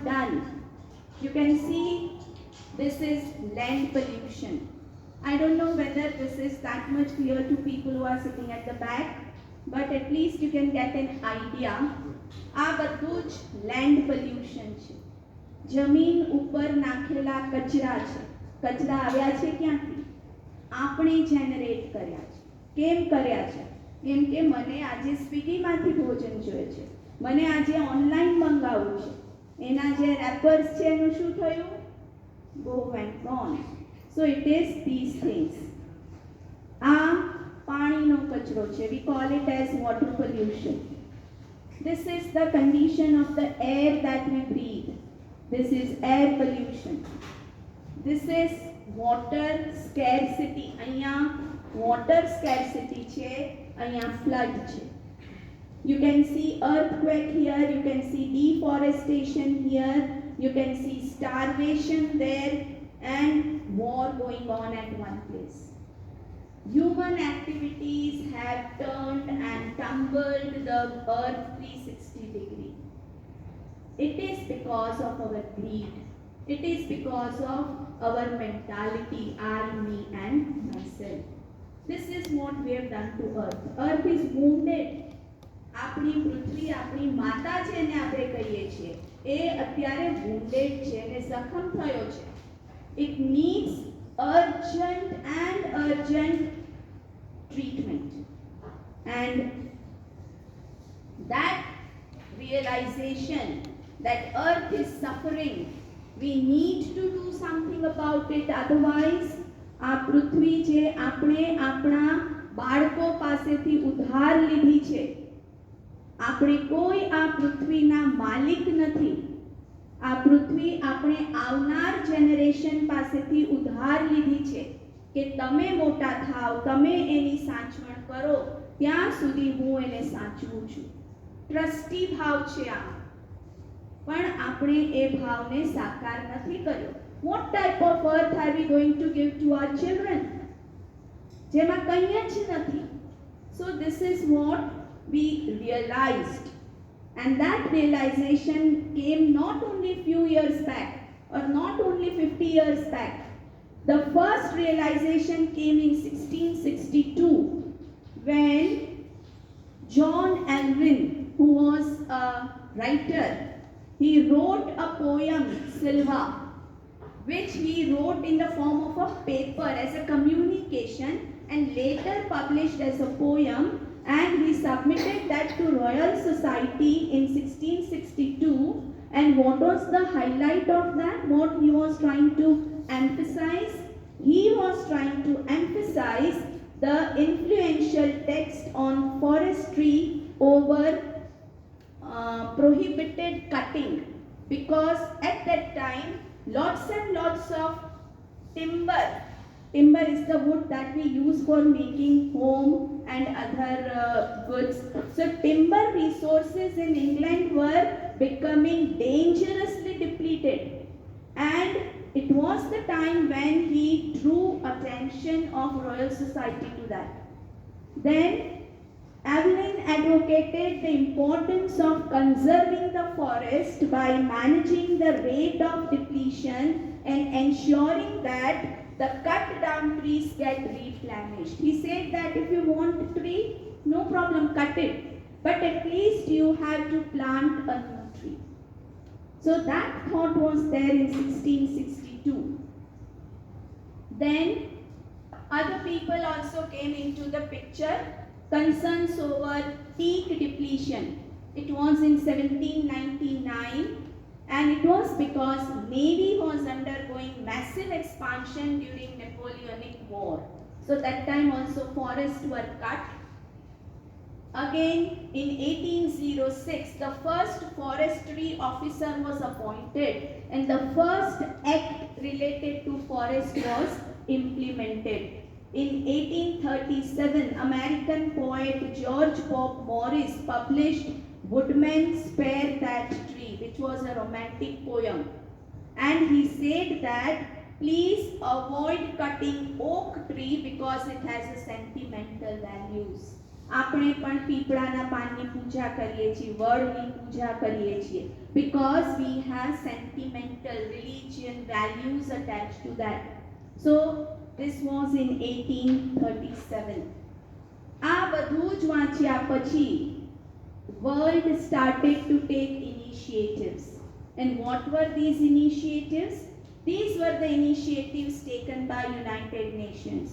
have done. You can see this is land pollution. I don't know whether this is that much clear to people who are sitting at the back, but at least you can get an idea. આ બધું જ land pollution છે. જમીન ઉપર નાખેલા કચરા છે. કચરા આવ્યા છે ક્યાંથી? આપણે જેનરેટ કર્યા છે. કેમ કર્યા છે? કેમ કે મને આજે સ્વિગીમાંથી ભોજન જોઈએ છે, મને આજે ઓનલાઈન મંગાવવું છે, એના જે રેપર્સ છે એનું શું થયું? Go and gone. So it is these things. આ પાણીનો કચરો છે. We call it as water pollution. This is the condition of the air that we breathe. This is air pollution. This is water scarcity. અહીંયા water scarcity છે, અહીંયા flood છે. You can see earthquake here, you can see deforestation here, you can see starvation there, and war going on at one place. Human activities have turned and tumbled the earth 360 degrees. It is because of our greed. It is because of our mentality, I, me and myself. This is what we have done to earth. Earth is wounded. આપણી પૃથ્વી, આપણી માતા છે એને આપણે કહીએ છીએ, એ અત્યારે wounded છે, એને જખમ થયો છે. It needs urgent treatment. And that realization that earth is suffering, we need to do something about it. Otherwise આ પૃથ્વી જે આપણે આપણા બાળકો પાસેથી ઉધાર લીધી છે, આપણે કોઈ આ પૃથ્વીના માલિક નથી. આ પૃથ્વી આપણે આવનાર જેનરેશન પાસેથી ઉધાર લીધી છે કે તમે મોટા થાઓ, તમે એની સાચવણ કરો, ત્યાં સુધી હું એને સાચવું છું. ટ્રસ્ટી ભાવ છે આ, પણ આપણે એ ભાવને સાકાર નથી કર્યો. What type of earth are we going to give to our children? જેમાં કંઈ જ નથી. So this is what we realized, and that realization came not only few years back or not only 50 years back. The first realization came in 1662 when John Alvin, who was a writer, he wrote a poem, Silva, which he wrote in the form of a paper as a communication and later published as a poem, and he submitted that to Royal Society in 1662. And what was the highlight of that? What he was trying to emphasize? He was trying to emphasize the influential text on forestry over prohibited cutting, because at that time lots and lots of timber is the wood that we use for making home and other goods. So timber resources in England were becoming dangerously depleted, and it was the time when he drew attention of Royal Society to that. Then Evelyn advocated the importance of conserving the forest by managing the rate of depletion and ensuring that the cut down trees get replenished. He said that if you want a tree, no problem, cut it, but at least you have to plant a new tree. So that thought was there in 1662. Then other people also came into the picture. Concerns over peak depletion. It was in 1799, and it was because Navy was undergoing massive expansion during Napoleonic War. So that time also forests were cut. Again in 1806, the first forestry officer was appointed, and the first act related to forest was implemented. In 1837, American poet George Bob Morris published Woodman Spare That Tree, which was a romantic poem. And he said that please avoid cutting oak tree because it has a sentimental values. આપણે પણ પીપળાના પાનની પૂજા કરીએ છીએ, વડની પૂજા કરીએ છીએ, because we have sentimental religion values attached to that. So this was in 1837. આ બધું જ વાંચ્યા પછી world started to take initiatives. And what were these initiatives? These were the initiatives taken by United Nations.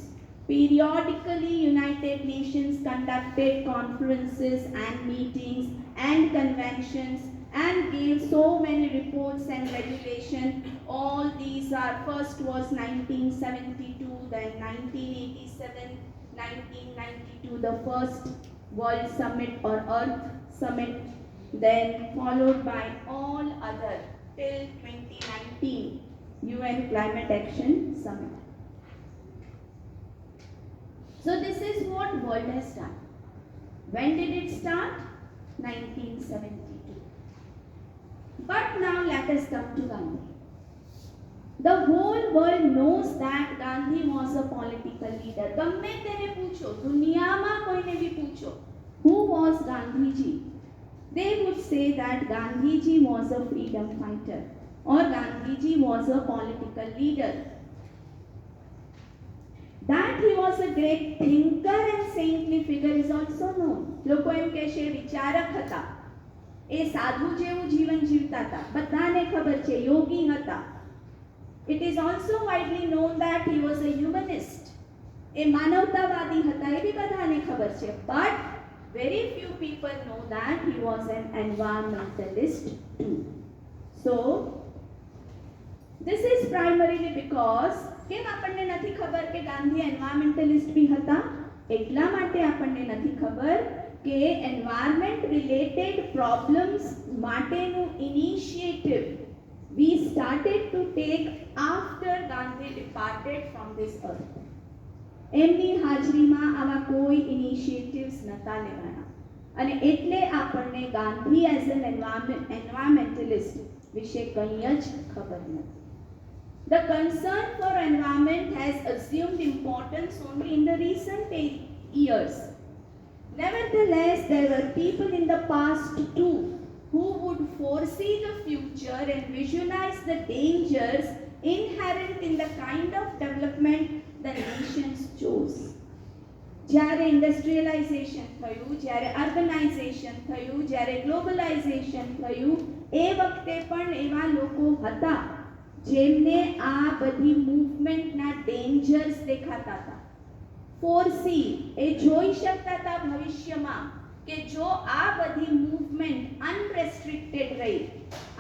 Periodically, United Nations conducted conferences and meetings and conventions and gave so many reports and regulations. All these are, first was 1972, then 1987, 1992, the first World Summit or Earth Summit, then followed by all other till 2019 UN Climate Action Summit. So this is what world has done. When did it start? 1972. But now let us come to Gandhi. The whole world knows that Gandhi was a political leader. गम्मे तेने पूछो, दुनियामा कोईने भी पूछो, who was Gandhiji? They would say that Gandhiji was a freedom fighter or Gandhiji was a political leader. That he was a great thinker and saintly figure is also known. લોકો એમ કહેશે વિચારક હતા, એ સાધુ જેવું જીવન જીવતા હતા, બધાને ખબર છે, યોગી હતા. It is also widely known that he was a humanist. એ માનવતાવાદી હતા, એ બી બધાને ખબર છે. But very few people know that he was an environmentalist too. So this is primarily because કેમ આપણને નથી ખબર કે ગાંધી એન્વાયરમેન્ટલિસ્ટ બી હતા? એટલા માટે આપણને નથી ખબર કે એન્વાયરમેન્ટ રિલેટેડ પ્રોબ્લેમ્સ માટેનું initiative we started to take after Gandhi departed from this earth. એમની હાજરીમાં આવા કોઈ ઇનિશિયેટિવ્સ નતા લેવાના અને એટલે આપણને ગાંધી એઝ એન એન્વાયરમેન્ટલિસ્ટ વિશે કંઈ જ ખબર નથી. The concern for environment has assumed importance only in the recent years. Nevertheless, there were people in the past too who would foresee the future and visualize the dangers inherent in the kind of development the nations chose. જ્યારે ઇન્ડસ્ટ્રીયલાઇઝેશન થયું, જ્યારે urbanisation થયું, જ્યારે globalisation થયું, એ વખતે પણ એવા લોકો હતા જેમને આ બધી મૂવમેન્ટના ડેન્જર્સ દેખાતા હતા. ફોરસી એ જોઈ શકતા હતા ભવિષ્યમાં કે જો આ બધી મૂવમેન્ટ અનરેસ્ટ્રિક્ટેડ રહી,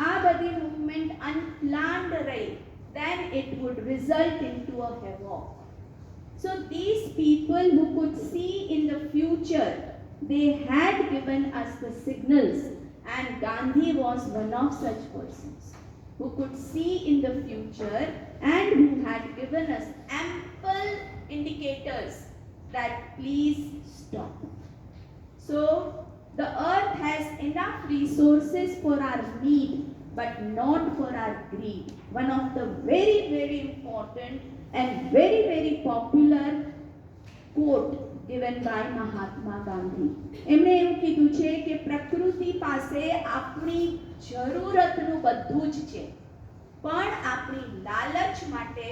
આ બધી મૂવમેન્ટ અનપ્લાન્ડ રહી, then it would result into a havoc. So these people who could see in the future, they had given us the signals, and Gandhi was one of such persons who could see in the future and who had given us ample indicators that please stop. So the earth has enough resources for our need but not for our greed. One of the very, very important and very, very popular quote given by Mahatma Gandhi. એમણે એવું કીધું છે કે પ્રકૃતિ પાસે આપણી જરૂરતનું બધું જ છે, પણ આપણી લાલચ માટે.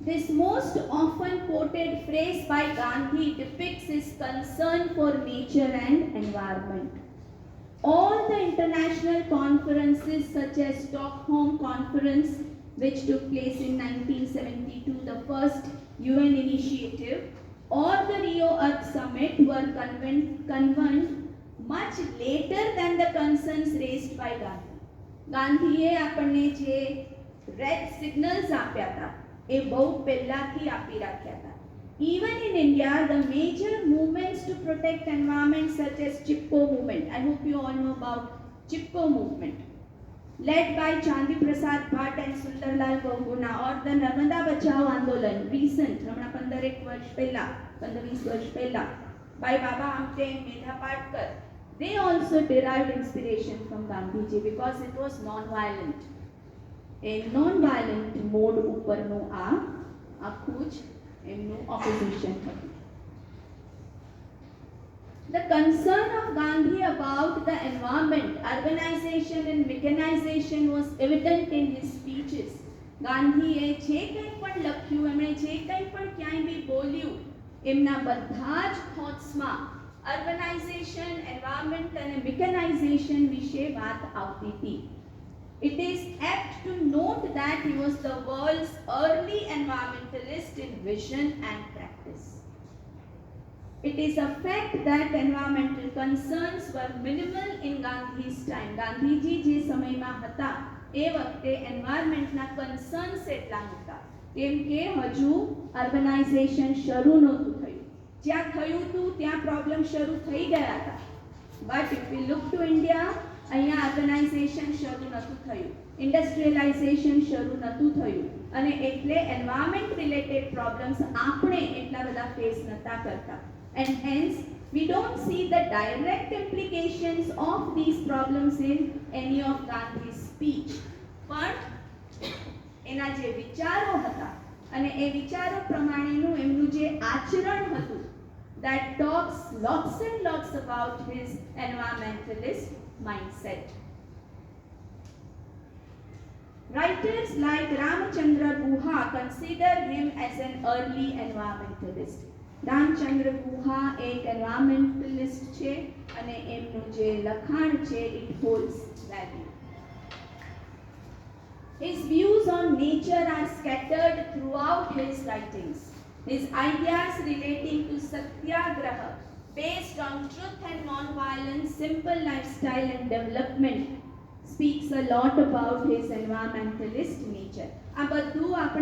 This most often quoted phrase by Gandhi depicts his concern for nature and environment. All the international conferences such as Stockholm Conference, which took place in 1972, the first UN initiative, or the Rio Earth Summit were convened much later than the concerns raised by Gandhi. ગાંધીએ આપણને જે red signals આપ્યા હતા એ બહુ પહેલાથી આપી રાખ્યા હતા. Even in India, the major movements to protect environment such as Chipko movement, I hope you all know about Chipko movement, led by Chandri Prasad Bhatt and Sundarlal Bahuguna, or the Narmada Bachao Andolan, recent, હમણાં 15 વર્ષ પહેલા, 15-20 વર્ષ પહેલા, by Baba Amte and Medha Patkar, they also derived inspiration from Gandhiji because it was non-violent. A non-violent mode ઉપરનું આ આખું જ એમનું ઓપોઝિશન હતું. The concern of Gandhi about the environment, urbanization and mechanization was evident in his speeches. ગાંધીએ જે કંઈ પણ લખ્યું, એમણે જે કંઈ પણ ક્યાંય બી બોલ્યું, એમના બધા જ થોટ્સમાં અર્બનાઇઝેશન, એન્વાયરમેન્ટ અને મિકેનાઇઝેશન વિશે વાત આવતી હતી. It is apt to note that he was the world's early environmentalist in vision and practice. It is a fact that environmental concerns were minimal in Gandhi's time. Gandhiji જે સમયમાં હતા એ વખતે એન્વાયરમેન્ટના concerns એટલા નહોતા, કેમ કે હજુ અર્બનાઇઝેશન શરૂ નહોતું થયું. જ્યાં થયું હતું ત્યાં પ્રોબ્લેમ શરૂ થઈ ગયા હતા. But if we look to India, અહીંયા અર્બનાઇઝેશન શરૂ નહોતું થયું, ઇન્ડસ્ટ્રીયલાઇઝેશન શરૂ નહોતું થયું, અને એટલે એન્વાયરમેન્ટ રિલેટેડ પ્રોબ્લેમ્સ આપણે એટલા બધા ફેસ નહોતા કરતા. And hence we don't see the direct implications of these problems in any of Gandhi's speech. પણ એના જે વિચારો હતા અને એ વિચારો પ્રમાણેનું એમનું જે આચરણ હતું, that talks lots and lots about his environmentalist mindset. Writers like Ramchandra Guha consider him as an early environmentalist. Ramchandra ગુહા એક એન્વાયરમેન્ટલિસ્ટ છે અને એમનું જે લખાણ છે it holds value. His views on nature are scattered throughout his writings. His ideas relating to satyagraha, based on truth and non-violence, simple lifestyle and development, speaks a lot about his environmentalist nature. આ બધું આપણે